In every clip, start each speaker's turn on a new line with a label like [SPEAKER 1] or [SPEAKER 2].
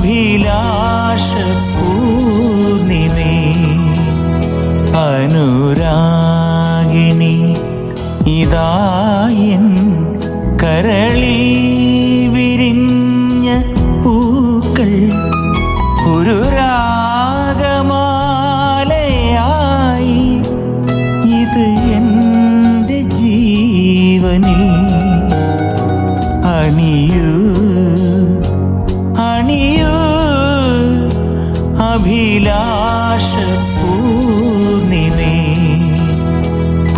[SPEAKER 1] അഭിലാഷ പൂർണിമേ അനുരാഗിണി ഇതായൻ കരളിൽ വിരിഞ്ഞ പൂക്കൾ ഒരു രാഗമാലയായി ഇത് എൻ്റെ ജീവനിൽ അണിയൂ അണിയൂ അഭിലാഷ പൂർണിമേ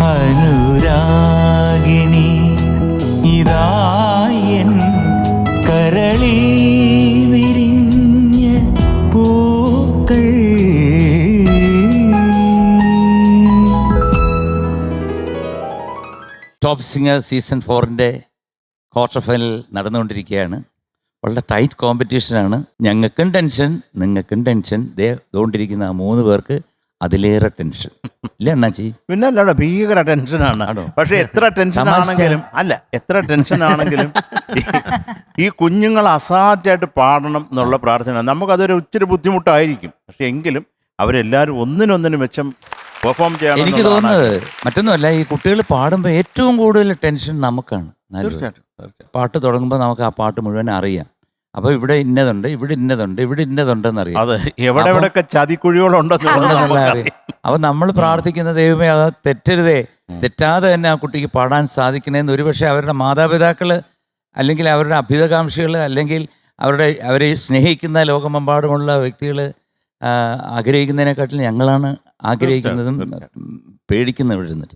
[SPEAKER 1] അനുരാഗിണി ഇതായൻ കരളിൽ വിരിഞ്ഞ പൂക്കൾ. ടോപ്പ് സിംഗർ സീസൺ 4-ന്റെ ക്വാർട്ടർ ഫൈനൽ നടന്നുകൊണ്ടിരിക്കുകയാണ്. വളരെ ടൈറ്റ് കോമ്പറ്റീഷനാണ്. ഞങ്ങൾക്കും ടെൻഷൻ, നിങ്ങൾക്കും ടെൻഷൻ. ഇതുകൊണ്ടിരിക്കുന്ന ആ 3 പേർക്ക് അതിലേറെ ടെൻഷൻ ഇല്ല അണ്ണാച്ചി?
[SPEAKER 2] പിന്നെ അല്ലാതെ ഭീകര ടെൻഷനാണ്. പക്ഷെ എത്ര ടെൻഷൻ ആണെങ്കിലും ഈ കുഞ്ഞുങ്ങൾ അസാധ്യമായിട്ട് പാടണം എന്നുള്ള പ്രാർത്ഥന നമുക്കതൊരു ഇച്ചിരി ബുദ്ധിമുട്ടായിരിക്കും. പക്ഷെ എങ്കിലും അവരെല്ലാവരും ഒന്നിനൊന്നിനും മെച്ചം പെർഫോം ചെയ്യണം.
[SPEAKER 1] എനിക്ക് തോന്നുന്നത് മറ്റൊന്നുമല്ല, ഈ കുട്ടികൾ പാടുമ്പോൾ ഏറ്റവും കൂടുതൽ ടെൻഷൻ നമുക്കാണ്.
[SPEAKER 2] തീർച്ചയായിട്ടും
[SPEAKER 1] പാട്ട് തുടങ്ങുമ്പോൾ നമുക്ക് ആ പാട്ട് മുഴുവൻ അറിയാം. അപ്പോൾ ഇവിടെ ഇന്നതുണ്ട്, ഇവിടെ ഇന്നതുണ്ട്, ഇവിടെ ഇന്നതുണ്ടെന്നറിയാം.
[SPEAKER 2] അത് എവിടെയൊക്കെ ചതിക്കുഴികളുണ്ടെന്നുള്ള
[SPEAKER 1] അറിയാം. അപ്പോൾ നമ്മൾ പ്രാർത്ഥിക്കുന്ന ദൈവമേ അത് തെറ്റരുതേ, തെറ്റാതെ തന്നെ ആ കുട്ടിക്ക് പാടാൻ സാധിക്കണേന്ന് ഒരുപക്ഷെ അവരുടെ മാതാപിതാക്കൾ അല്ലെങ്കിൽ അവരുടെ അഭ്യുതകാംക്ഷികൾ അല്ലെങ്കിൽ അവരെ സ്നേഹിക്കുന്ന ലോകമെമ്പാടുമുള്ള വ്യക്തികൾ ആഗ്രഹിക്കുന്നതിനെക്കാട്ടിൽ ഞങ്ങളാണ് ആഗ്രഹിക്കുന്നതും പേടിക്കുന്ന വിഴുന്നിട്ട്.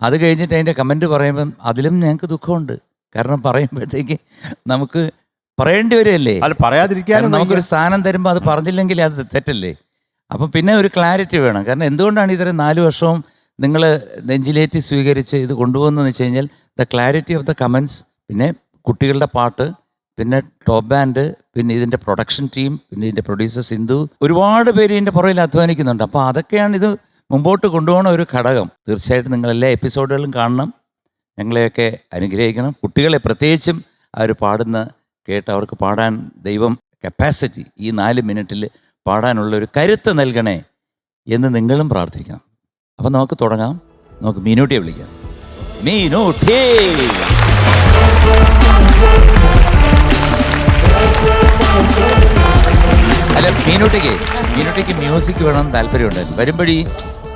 [SPEAKER 1] അത് കഴിഞ്ഞിട്ട് അതിൻ്റെ കമൻറ്റ് പറയുമ്പം അതിലും ഞങ്ങൾക്ക് ദുഃഖമുണ്ട്. കാരണം പറയുമ്പോഴത്തേക്ക് നമുക്ക് പറയേണ്ടി വരുമല്ലേ,
[SPEAKER 2] പറയാതിരിക്കാനും
[SPEAKER 1] നമുക്കൊരു സ്ഥാനം തരുമ്പോൾ അത് പറഞ്ഞില്ലെങ്കിൽ അത് തെറ്റല്ലേ. അപ്പം പിന്നെ ഒരു ക്ലാരിറ്റി വേണം. കാരണം എന്തുകൊണ്ടാണ് ഇത്രയും 4 വർഷവും നിങ്ങൾ നെഞ്ചിലേറ്റി സ്വീകരിച്ച് ഇത് കൊണ്ടുപോകുന്നതെന്ന് വെച്ച് കഴിഞ്ഞാൽ the clarity of the comments, പിന്നെ കുട്ടികളുടെ പാട്ട്, പിന്നെ ടോപ്പ് ബാൻഡ്, പിന്നെ ഇതിൻ്റെ പ്രൊഡക്ഷൻ ടീം, പിന്നെ ഇതിൻ്റെ പ്രൊഡ്യൂസർ സിന്ധു, ഒരുപാട് പേര് ഇതിൻ്റെ പുറകിൽ അധ്വാനിക്കുന്നുണ്ട്. അപ്പോൾ അതൊക്കെയാണ് ഇത് മുമ്പോട്ട് കൊണ്ടുപോകുന്ന ഒരു ഘടകം. തീർച്ചയായിട്ടും നിങ്ങളെല്ലാ എപ്പിസോഡുകളും കാണണം, ഞങ്ങളെയൊക്കെ അനുഗ്രഹിക്കണം. കുട്ടികളെ പ്രത്യേകിച്ചും അവർ പാടുന്ന കേട്ട് അവർക്ക് പാടാൻ ദൈവം കപ്പാസിറ്റി ഈ 4 മിനിറ്റിൽ പാടാനുള്ള ഒരു കരുത്ത് നൽകണേ എന്ന് നിങ്ങളും പ്രാർത്ഥിക്കണം. അപ്പം നമുക്ക് തുടങ്ങാം. നമുക്ക് മീനൂട്ടിയെ വിളിക്കാം. മീനൂട്ടി, അല്ല മീനൂട്ടിക്ക് മ്യൂസിക് വേണമെന്ന് താല്പര്യമുണ്ടായിരുന്നു. വരുമ്പോഴീ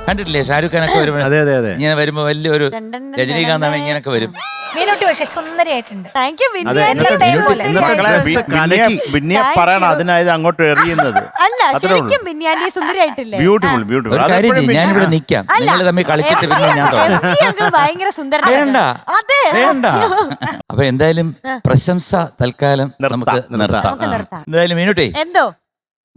[SPEAKER 1] കണ്ടിട്ടില്ലേ ഷാരൂഖ് ഖാനൊക്കെ വരുമ്പോൾ ഇങ്ങനെ വരുമ്പോൾ വലിയൊരു രജനീകാന്താണ് ഇങ്ങനൊക്കെ വരും.
[SPEAKER 3] മീനൂട്ടി പക്ഷേ സുന്ദരിയായിട്ടുണ്ട്.
[SPEAKER 2] പറയണം അതിനായത് അങ്ങോട്ട് എറിയുന്നത്.
[SPEAKER 1] ഒരു കാര്യം ചെയ്യും, ഞാനിവിടെ നിൽക്കാം, നിങ്ങൾ തമ്മിൽ കളിച്ചിട്ട് പിന്നെ ഞാൻ വേണ്ട. അപ്പൊ എന്തായാലും പ്രശംസ തൽക്കാലം നമുക്ക് നിർത്താം. എന്തായാലും മീനൂട്ടി
[SPEAKER 3] എന്തോ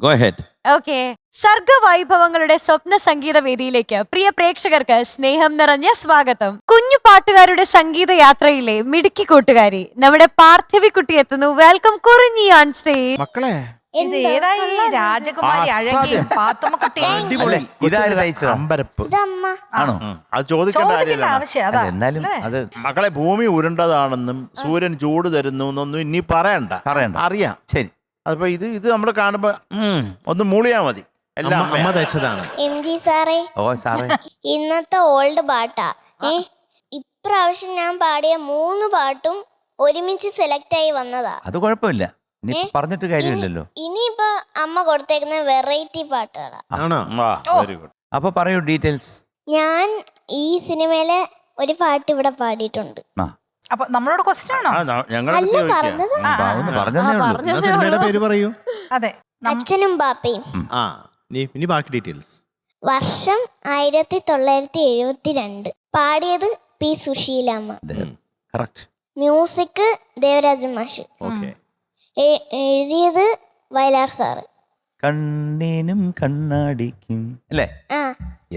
[SPEAKER 1] ഗോ ഹെഡ്.
[SPEAKER 3] ഓക്കെ, സർഗവൈഭവങ്ങളുടെ സ്വപ്ന സംഗീത വേദിയിലേക്ക് പ്രിയ പ്രേക്ഷകർക്ക് സ്നേഹം നിറഞ്ഞ സ്വാഗതം. കുഞ്ഞു പാട്ടുകാരുടെ സംഗീത യാത്രയിലെ മിടുക്കി കൂട്ടുകാരി നമ്മുടെ പാർത്ഥിവി കുട്ടി എത്തുന്നു. Welcome Kurinji on stage.
[SPEAKER 2] മക്കളെ
[SPEAKER 3] ഇത് ഏതായി രാജകുമാരി അഴകി പാത്തുമ്മക്കുട്ടി
[SPEAKER 2] അമ്പരപ്പ്
[SPEAKER 1] ആണോ?
[SPEAKER 2] അത് ചോദിക്കേണ്ട
[SPEAKER 3] ആവശ്യം.
[SPEAKER 1] എന്നാലും അത്
[SPEAKER 2] മക്കളെ ഭൂമി ഉരുണ്ടതാണെന്നും സൂര്യൻ ചൂട് തരുന്നു എന്നൊന്നും ഇനി പറയണ്ട. അറിയാം.
[SPEAKER 1] ശരി,
[SPEAKER 2] അപ്പൊ ഇത് നമ്മൾ കാണുമ്പോ ഒന്ന് മൂളിയാ മതി. എല്ലാം അമ്മ തയ്ച്ചതാണ്.
[SPEAKER 4] സാറേ,
[SPEAKER 1] ഓ സാറേ,
[SPEAKER 4] ഇന്നത്തെ ഓൾഡ് പാട്ടാ. ഇപ്രാവശ്യം ഞാൻ പാടിയ 3 പാട്ടും ഒരുമിച്ച് സെലക്ട് ആയി വന്നതാ.
[SPEAKER 1] അത് കുഴപ്പമില്ല, പറഞ്ഞിട്ട് കാര്യമില്ലല്ലോ.
[SPEAKER 4] ഇനിയിപ്പോ അമ്മ കൊടുത്തേക്കുന്ന വെറൈറ്റി പാട്ടുകളാ.
[SPEAKER 1] അപ്പൊ പറയൂ ഡീറ്റെയിൽസ്.
[SPEAKER 4] ഞാൻ ഈ സിനിമയിലെ ഒരു പാട്ട് ഇവിടെ പാടിയിട്ടുണ്ട്.
[SPEAKER 3] അപ്പൊ നമ്മളോട് ക്വസ്റ്റ്യൻ ആണോ?
[SPEAKER 4] അല്ല പറഞ്ഞത്,
[SPEAKER 2] സിനിമയുടെ പേര് പറയൂ.
[SPEAKER 3] അതെ,
[SPEAKER 4] അച്ഛനും ബാപ്പയും.
[SPEAKER 2] ഇനി ബാക്കി ഡീറ്റെയിൽസ്.
[SPEAKER 4] വർഷം 1972. പാടിയത് പി സുശീലാമ്മ. മ്യൂസിക് ദേവരാജ മാഷ്. എഴുതിയത് വയലാർ സാറ്.
[SPEAKER 1] കണ്ണിനും കണ്ണാടിക്കും അല്ലേ?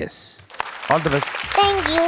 [SPEAKER 1] Yes, all the best.
[SPEAKER 4] Thank you.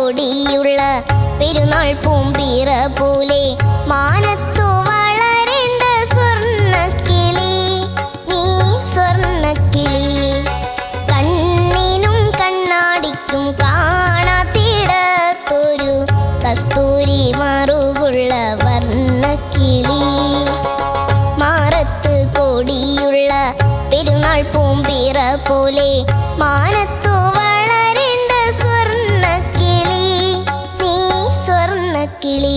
[SPEAKER 4] കോടിയുള്ള പെരുന്നാൾ പൂമ്പിറ പോലെ മാനത്തു വളരേണ്ട സ്വർണ്ണക്കിളി നീ സ്വർണ്ണക്കിളി കണ്ണിനും കണ്ണാടിക്കും കാണാത്തിടത്തൊരു കസ്തൂരി മറുകുള്ള വർണ്ണക്കിളി മാറത്ത് കോടിയുള്ള പെരുന്നാൾ പൂമ്പിറ പോലെ മാനത്തു വളരേണ്ട സ്വർണ്ണക്കിളി നീ സ്വർണ്ണക്കിളി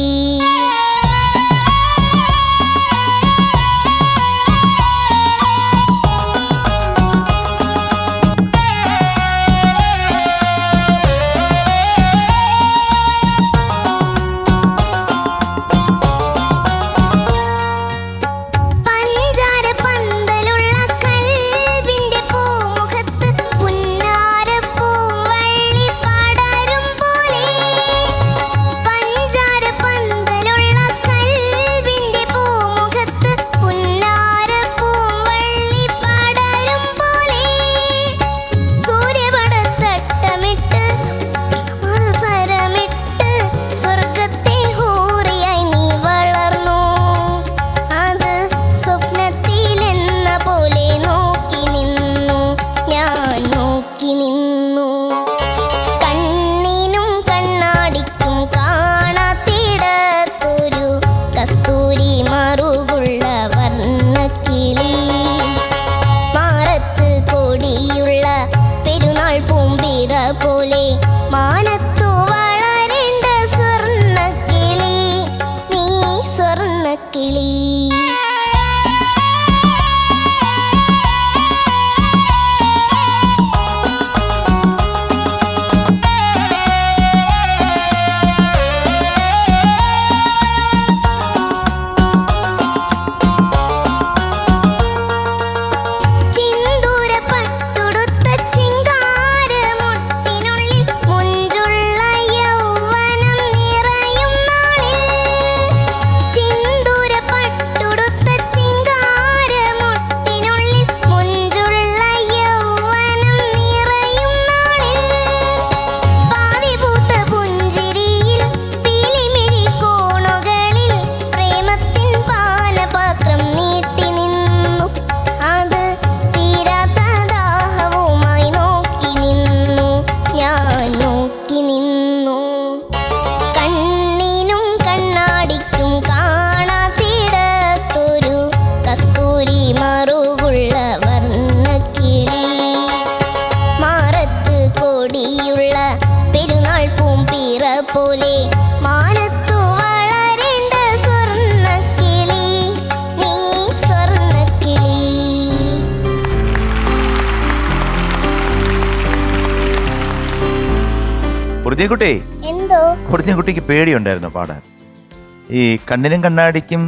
[SPEAKER 4] പോലെ മാനത്തു വളരേണ്ട സ്വർണ്ണക്കിളി നീ സ്വർണ്ണക്കിളി പോലെ മാനത്തു വളരേണ്ട സ്വർണ്ണക്കിളി നീ സ്വർണ്ണക്കിളി
[SPEAKER 1] കുറിഞ്ഞിക്കുട്ടി,
[SPEAKER 4] എന്തോ
[SPEAKER 1] കുറിഞ്ഞിക്കുട്ടിക്ക് പേടിയുണ്ടായിരുന്നു പാടാൻ. ഈ കണ്ണിനും കണ്ണാടിക്കും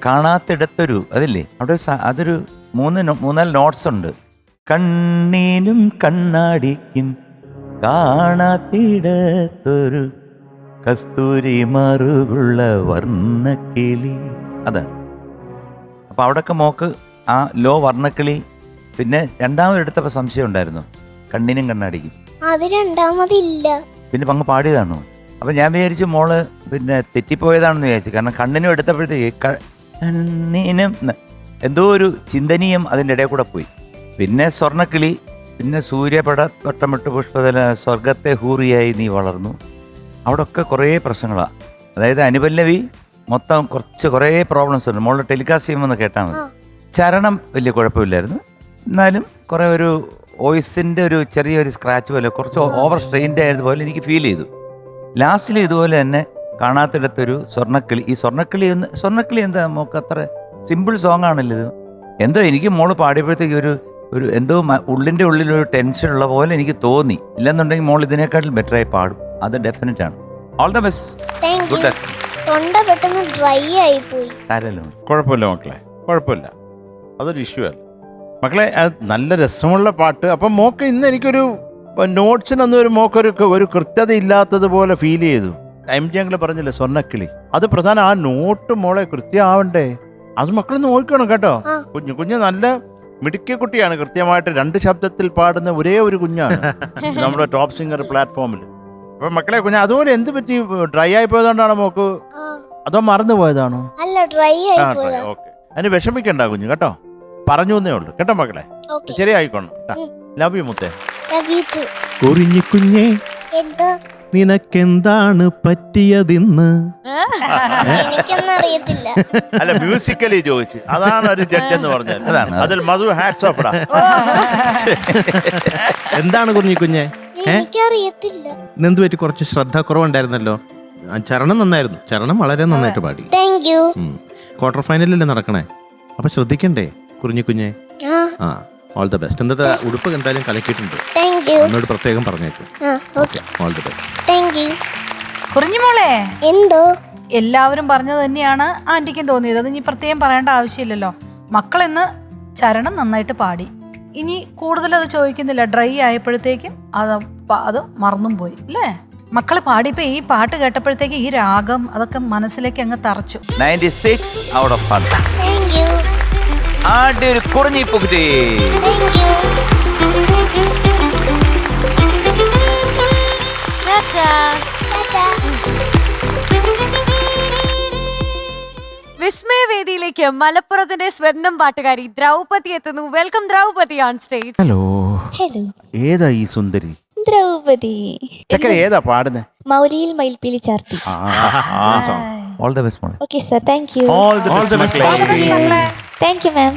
[SPEAKER 1] കാണാത്തിടത്തൊരു അതില്ലേ അവിടെ അതൊരു മൂന്നാല് നോട്ട്സ് ഉണ്ട്. കണ്ണിനും കണ്ണാടിക്കും കാണാത്തിടത്തൊരു കസ്തൂരി മറുകുള്ള വർണ്ണക്കിളി, അതാണ്. അപ്പൊ അവിടൊക്കെ മോക്ക് ആ ലോ വർണ്ണക്കിളി. പിന്നെ രണ്ടാമതെടുത്തപ്പോ സംശയം ഉണ്ടായിരുന്നു കണ്ണിനും കണ്ണാടിക്കും.
[SPEAKER 4] അത് രണ്ടാമതില്ല.
[SPEAKER 1] പിന്നെ പങ്ക് പാടിയതാണോ? അപ്പൊ ഞാൻ വിചാരിച്ചു മോള് പിന്നെ തെറ്റിപ്പോയതാണെന്ന് വിചാരിച്ചു. കാരണം കണ്ണിനും എടുത്തപ്പോഴത്തേക്ക് കണ്ണിനും എന്തോ ഒരു ചിന്തനീയം അതിൻ്റെ ഇടയിൽ കൂടെ പോയി. പിന്നെ സ്വർണ്ണക്കിളി, പിന്നെ സൂര്യപട വട്ടമിട്ട് പുഷ്പതല സ്വർഗത്തെ ഹൂറിയായി നീ വളർന്നു. അവിടെ ഒക്കെ കുറേ പ്രശ്നങ്ങളാണ്. അതായത് അനുപല്ലവി മൊത്തം കുറേ പ്രോബ്ലംസ് ഉണ്ട്. മോള് ടെലികാസ്റ്റ് ചെയ്യുമ്പോൾ കേട്ടാൽ മതി. ചരണം വലിയ കുഴപ്പമില്ലായിരുന്നു, എന്നാലും കുറേ ഒരു വോയിസിൻ്റെ ഒരു ചെറിയൊരു സ്ക്രാച്ച് പോലെ കുറച്ച് ഓവർ സ്ട്രെയിൻഡ് ആയതുപോലെ എനിക്ക് ഫീൽ ചെയ്തു. ലാസ്റ്റിൽ ഇതുപോലെ തന്നെ കാണാത്തിടത്തൊരു സ്വർണ്ണക്കിളി. ഈ സ്വർണ്ണക്കിളി എന്താ മോക്ക് അത്ര സിമ്പിൾ സോങ് ആണല്ലോ ഇത്. എന്തോ എനിക്ക് മോള് പാടിയപ്പോഴത്തേക്ക് ഒരു എന്തോ ഉള്ളിൻ്റെ ഉള്ളിലൊരു ടെൻഷൻ ഉള്ള പോലെ എനിക്ക് തോന്നി. ഇല്ലെന്നുണ്ടെങ്കിൽ മോൾ ഇതിനേക്കാട്ടിൽ ബെറ്ററായി പാടും, അത് ഡെഫിനറ്റ് ആണ്. All the best. ഗുഡ്.
[SPEAKER 4] തൊണ്ട പെട്ടെന്ന് ഡ്രൈ ആയി പോയി.
[SPEAKER 1] സാരല്ലോ,
[SPEAKER 2] കുഴപ്പമില്ല മക്കളെ, കുഴപ്പമില്ല, അതൊരു ഇഷ്യൂ അല്ല മക്കളെ. അത് നല്ല രസമുള്ള പാട്ട്. അപ്പം മോക്ക് ഇന്ന് എനിക്കൊരു നോട്ട്സിനൊന്നും ഒരു കൃത്യത ഇല്ലാത്തതുപോലെ ഫീൽ ചെയ്തു. MG ഞങ്ങൾ പറഞ്ഞില്ലേ സ്വർണ്ണക്കിളി, അത് പ്രധാനം. ആ നോട്ട് മോളെ കൃത്യമാവണ്ടേ, അത് മക്കളൊന്ന് നോക്കണം കേട്ടോ. കുഞ്ഞ് നല്ല മിടുക്കിയ കുട്ടിയാണ്. കൃത്യമായിട്ട് 2 ശബ്ദത്തിൽ പാടുന്ന ഒരേ ഒരു കുഞ്ഞാണ് നമ്മുടെ ടോപ്പ് സിംഗർ പ്ലാറ്റ്ഫോമിൽ. അപ്പൊ മക്കളെ കുഞ്ഞ് അതുപോലെ എന്ത് പറ്റി, ഡ്രൈ ആയി പോയതുകൊണ്ടാണോ മോക്ക്,
[SPEAKER 4] ആ,
[SPEAKER 2] അതോ മറന്നു പോയതാണോ?
[SPEAKER 4] അല്ല ഡ്രൈ ആയി പോയതാ.
[SPEAKER 2] ഓക്കെ, അതിന് വിഷമിക്കണ്ട കുഞ്ഞ് കേട്ടോ, പറഞ്ഞു എന്നേ ഉള്ളൂ കേട്ടോ മക്കളെ,
[SPEAKER 4] ഓക്കെ.
[SPEAKER 2] ശരിയായിക്കോണം കേട്ടോ. ലവ് യു മുത്തേ.
[SPEAKER 4] Love you too.
[SPEAKER 5] കുറിഞ്ഞു കുഞ്ഞേ
[SPEAKER 4] എന്താ?
[SPEAKER 5] നിനക്കെന്താണ് പറ്റിയതിന്ന്?
[SPEAKER 4] എനിക്കൊന്നും അറിയത്തില്ല.
[SPEAKER 2] അല്ല മ്യൂസിക്കലി ചോദിച്ചു, അതാണ് ഒരു ജഡ്ജ് എന്ന് പറഞ്ഞത്.
[SPEAKER 1] അതാണ്.
[SPEAKER 2] അതിൽ മധു ഹാറ്റ്സ് ഓഫ് ഇടാ.
[SPEAKER 5] എന്താണ് കുറിഞ്ഞു കുഞ്ഞേ?
[SPEAKER 4] എനിക്കറിയത്തില്ല.
[SPEAKER 5] ഇന്നെന്തു പറ്റി? കുറച്ച് ശ്രദ്ധ കുറവുണ്ടായിരുന്നല്ലോ. ആ, ചരണം നന്നായിരുന്നു, ചരണം വളരെ നന്നായിട്ട് പാടി.
[SPEAKER 4] Thank you.
[SPEAKER 5] ക്വാർട്ടർ ഫൈനലല്ലേ നടക്കണേ, അപ്പൊ ശ്രദ്ധിക്കണ്ടേ കുറിഞ്ഞു കുഞ്ഞേ? ആ, ഓൾ ദ ബെസ്റ്റ്. ഇന്നത്തെ ഉടുപ്പ് എന്തായാലും കലക്കിയിട്ടുണ്ട്,
[SPEAKER 4] താങ്ക് യു.
[SPEAKER 5] എന്നോട് പ്രത്യേകം പറഞ്ഞേക്കും.
[SPEAKER 4] Okay,
[SPEAKER 5] all the best.
[SPEAKER 4] Thank you.
[SPEAKER 6] കുറിഞ്ഞുമോളെ,
[SPEAKER 4] എന്തോ?
[SPEAKER 6] എല്ലാവരും പറഞ്ഞത് തന്നെയാണ് ആന്റിക്കും തോന്നിയത്. അത് ഇനി പ്രത്യേകം പറയേണ്ട ആവശ്യമില്ലല്ലോ. മക്കൾ ഇന്ന് ചരണം നന്നായിട്ട് പാടി. ഇനി കൂടുതൽ അത് ചോദിക്കുന്നില്ല. ഡ്രൈ ആയപ്പോഴത്തേക്കും അത് മറന്നും പോയി അല്ലേ? മക്കള് പാടിയപ്പോ ഈ പാട്ട് കേട്ടപ്പോഴത്തേക്ക് ഈ രാഗം അതൊക്കെ മനസ്സിലേക്ക് അങ്ങ് തറച്ചു.
[SPEAKER 1] 96 out of 100.
[SPEAKER 4] Thank you.
[SPEAKER 1] ആദ്യ ഒരു കുറഞ്ഞി പൊക്കുതേ.
[SPEAKER 4] Thank you.
[SPEAKER 3] ടാറ്റാ.
[SPEAKER 4] ടാറ്റാ.
[SPEAKER 3] വിസ്മയവേദിയിലേക്ക് മലപ്പുറത്തിന്റെ സ്വന്തം പാട്ടുകാരി ദ്രൗപതി എത്തുന്നു. Welcome Draupadi on stage.
[SPEAKER 2] Hello,
[SPEAKER 7] hello,
[SPEAKER 2] ഏതാ ഈ സുന്ദരി?
[SPEAKER 7] ദ്രൗപതി.
[SPEAKER 2] ചക്കര ഏതാ പാടുന്നേ?
[SPEAKER 7] മൗലിയിൽ മയിൽപ്പീലി ചാർത്തി.
[SPEAKER 1] ഓൾ ദ ബെസ്റ്റ് മോളെ.
[SPEAKER 7] Okay sir, thank you.
[SPEAKER 2] All the best, മക്കളെ.
[SPEAKER 7] Thank you ma'am.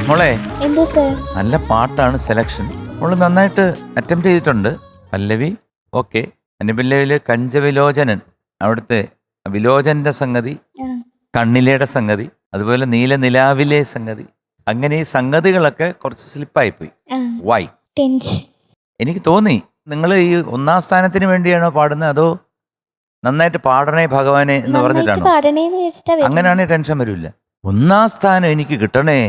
[SPEAKER 1] മോളെ
[SPEAKER 7] എന്തോ സർ?
[SPEAKER 1] നല്ല പാട്ടാണ് സെലക്ഷൻ. മോള് നന്നായിട്ട് അറ്റംപ്റ്റ് ചെയ്തിട്ടുണ്ട്. പല്ലവി ഓക്കെ. അനുപല്ലവിയില് കഞ്ചവിലോചനൻ, അവിടുത്തെ വിലോചന്റെ സംഗതി,
[SPEAKER 7] ആ,
[SPEAKER 1] കണ്ണിലയുടെ സംഗതി, അതുപോലെ നീലനിലാവിലെ സംഗതി, അങ്ങനെ ഈ സംഗതികളൊക്കെ കുറച്ച് സ്ലിപ്പായിപ്പോയി.
[SPEAKER 7] ആ,
[SPEAKER 1] വൈ?
[SPEAKER 7] ടെൻഷൻ.
[SPEAKER 1] എനിക്ക് തോന്നി നിങ്ങൾ ഈ ഒന്നാം സ്ഥാനത്തിന് വേണ്ടിയാണോ പാടുന്നത്, അതോ നന്നായിട്ട് പാടണേ ഭഗവാനെ എന്ന്
[SPEAKER 7] നന്നായിട്ട്
[SPEAKER 1] പറഞ്ഞിട്ടാണോ?
[SPEAKER 7] പാടണേന്ന് വെച്ചിട്ടാ വരുന്നത്.
[SPEAKER 1] അങ്ങനെയാണെങ്കിൽ ടെൻഷൻ വരില്ല. ഒന്നാം സ്ഥാനം എനിക്ക് കിട്ടണേ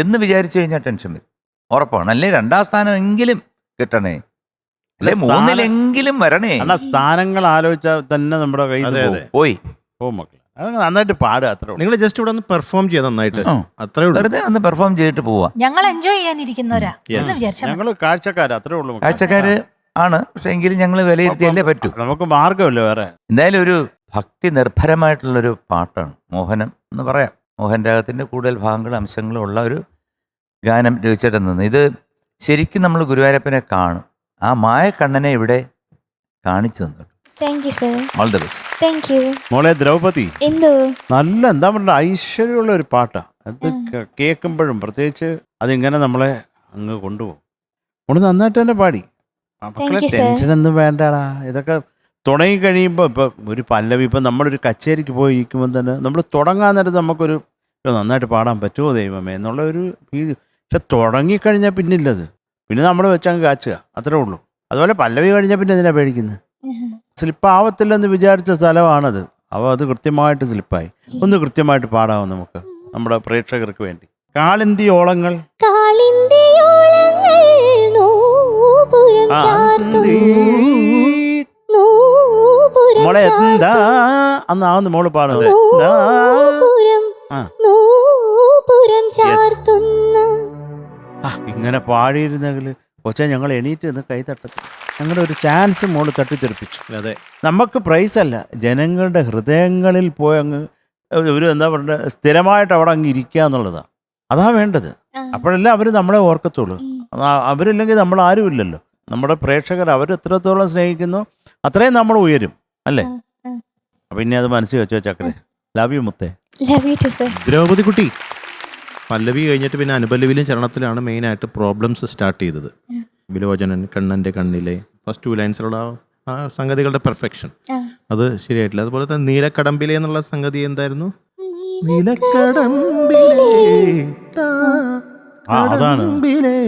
[SPEAKER 1] എന്ന് വിചാരിച്ചു കഴിഞ്ഞാൽ ടെൻഷൻ വരും. ഉറപ്പാണ്. അല്ലേ രണ്ടാം സ്ഥാനം എങ്കിലും കിട്ടണേ, അല്ലെ മൂന്നിലെങ്കിലും വരണേ.
[SPEAKER 2] അല്ല, സ്ഥാനങ്ങൾ ആലോചിച്ചാൽ തന്നെ നമ്മുടെ കയ്യിൽ
[SPEAKER 5] അതെ,
[SPEAKER 2] നിന്ന്
[SPEAKER 5] അതെ.
[SPEAKER 1] പോയി
[SPEAKER 2] പോകും മക്കളെ. അത് നന്നായിട്ട് പാടുക, അത്രേ ഉള്ളൂ.
[SPEAKER 5] നിങ്ങൾ ജസ്റ്റ് ഇവിടെ ഒന്ന് പെർഫോം ചെയ്ത് നന്നായിട്ട്,
[SPEAKER 1] ആ.
[SPEAKER 5] അത്രേ ഉള്ളൂ.
[SPEAKER 1] വെറുതെ ഒന്ന് പെർഫോം ചെയ്തിട്ട് പോവാ.
[SPEAKER 6] ഞങ്ങൾ എൻജോയ് ചെയ്യാനിരിക്കുന്നവരാ എന്ന് വിചാരിച്ചാൽ മതി.
[SPEAKER 2] ഞങ്ങള് കാഴ്ചക്കാര്, അത്രേ ഉള്ളൂ മക്കളെ.
[SPEAKER 1] കാഴ്ചക്കാര് ആണ്, പക്ഷെ എങ്കിലും ഞങ്ങൾ വിലയിരുത്തിയല്ലേ പറ്റൂ.
[SPEAKER 2] നമുക്ക് മാർഗമല്ലോ വേറെ.
[SPEAKER 1] എന്തായാലും ഒരു ഭക്തി നിർഭരമായിട്ടുള്ളൊരു പാട്ടാണ് മോഹനം എന്ന് പറയാം. മോഹൻ രാഗത്തിൻ്റെ കൂടുതൽ ഭാഗങ്ങളും അംശങ്ങളും ഉള്ള ഒരു ഗാനം രചിച്ചിട്ടുണ്ടെന്ന്. ഇത് ശരിക്കും നമ്മൾ ഗുരുവായൂരപ്പനെ കാണും. ആ മായക്കണ്ണനെ ഇവിടെ കാണിച്ചു തന്നു.
[SPEAKER 7] Thank you sir.
[SPEAKER 1] All the best.
[SPEAKER 7] Thank U.
[SPEAKER 2] മോളെ ദ്രൗപദി,
[SPEAKER 7] എന്തോ?
[SPEAKER 2] നല്ല എന്താ പറയുക, ഐശ്വര്യമുള്ള ഒരു പാട്ടാ. അത് കേൾക്കുമ്പോഴും പ്രത്യേകിച്ച് അതിങ്ങനെ നമ്മളെ അങ്ങ് കൊണ്ടുപോകും. മോള് നന്നായിട്ട് തന്നെ പാടി. മക്കളെ
[SPEAKER 7] Thank you, sir.
[SPEAKER 2] ടെൻഷനൊന്നും വേണ്ടാടാ. ഇതൊക്കെ തുടങ്ങി കഴിയുമ്പോൾ ഇപ്പം ഒരു പല്ലവി, ഇപ്പം നമ്മളൊരു കച്ചേരിക്ക് പോയി ഇരിക്കുമ്പോൾ തന്നെ നമ്മൾ തുടങ്ങാൻ നേരത്ത് നമുക്കൊരു നന്നായിട്ട് പാടാൻ പറ്റുമോ ദൈവമേ എന്നുള്ള ഒരു ഫീൽ. പക്ഷെ തുടങ്ങിക്കഴിഞ്ഞാൽ പിന്നില്ലത്, പിന്നെ നമ്മൾ വെച്ചങ്ങ് കാച്ചുക, അത്രേ ഉള്ളൂ. അതുപോലെ പല്ലവി കഴിഞ്ഞാൽ പിന്നെ എന്തിനാ പേടിക്കുന്നത്? സ്ലിപ്പാവത്തില്ലെന്ന് വിചാരിച്ച സ്ഥലമാണത്. അത് കൃത്യമായിട്ട് സ്ലിപ്പായി. ഒന്ന് കൃത്യമായിട്ട് പാടാവും നമുക്ക് നമ്മുടെ പ്രേക്ഷകർക്ക് വേണ്ടി. കാളിന്തി ഓളങ്ങൾ
[SPEAKER 7] കാളിന്തിയോളങ്ങൾ നൂപുരം ചാർത്തുന്നു. നൂപുരം
[SPEAKER 2] മോളെ എന്താ അന്നാവുന്ന മോള് പാടുന്നത്?
[SPEAKER 7] നൂപുരം
[SPEAKER 2] ആ.
[SPEAKER 7] നൂപുരം ചാർത്തുന്ന.
[SPEAKER 2] ഇങ്ങനെ പാടിയിരുന്നെങ്കിൽ കൊച്ചെ ഞങ്ങൾ എണീറ്റ് നിന്ന് കൈ തട്ടത്തി. ഞങ്ങളുടെ ഒരു ചാൻസ് മോള് തട്ടിത്തെറിപ്പിച്ചു.
[SPEAKER 5] അതെ,
[SPEAKER 2] നമുക്ക് പ്രൈസ് അല്ല, ജനങ്ങളുടെ ഹൃദയങ്ങളിൽ പോയി അങ്ങ് ഒരു എന്താ പറയുക, സ്ഥിരമായിട്ട് അവിടെ അങ്ങ് ഇരിക്കുക എന്നുള്ളതാണ്. അതാ വേണ്ടത്.
[SPEAKER 7] ആ.
[SPEAKER 2] അപ്പോഴല്ലേ അവർ നമ്മളെ ഓർക്കത്തുള്ളൂ.
[SPEAKER 7] ഉം.
[SPEAKER 2] അവരില്ലെങ്കിൽ നമ്മൾ ആരുമില്ലല്ലോ. നമ്മുടെ പ്രേക്ഷകർ അവർ എത്രത്തോളം സ്നേഹിക്കുന്നു അത്രയും നമ്മൾ ഉയരും, അല്ലേ?
[SPEAKER 7] ആ, ആ.
[SPEAKER 2] അപ്പം ഇനി അത് മനസ്സിൽ വെച്ചോ ചക്കരെ. ലവ് യു മുത്തേ.
[SPEAKER 7] Love you too, sir.
[SPEAKER 5] Draupadi കുട്ടി, പല്ലവി കഴിഞ്ഞിട്ട് പിന്നെ അനുപല്ലവിയിലും ചരണത്തിലാണ് മെയിനായിട്ട് പ്രോബ്ലംസ് സ്റ്റാർട്ട് ചെയ്തത്. വിലോചനൻ, കണ്ണൻ്റെ കണ്ണിലെ ഫസ്റ്റ് 2 ലൈൻസിലുള്ള ആ സംഗതികളുടെ പെർഫെക്ഷൻ
[SPEAKER 7] ആ.
[SPEAKER 5] അത് ശരിയായിട്ടില്ല. അതുപോലെ തന്നെ നീലക്കടമ്പിലെ എന്നുള്ള സംഗതി എന്തായിരുന്നു? നീലക്കടമ്പിലെ
[SPEAKER 2] അതാണ്.
[SPEAKER 5] കടമ്പിലെ.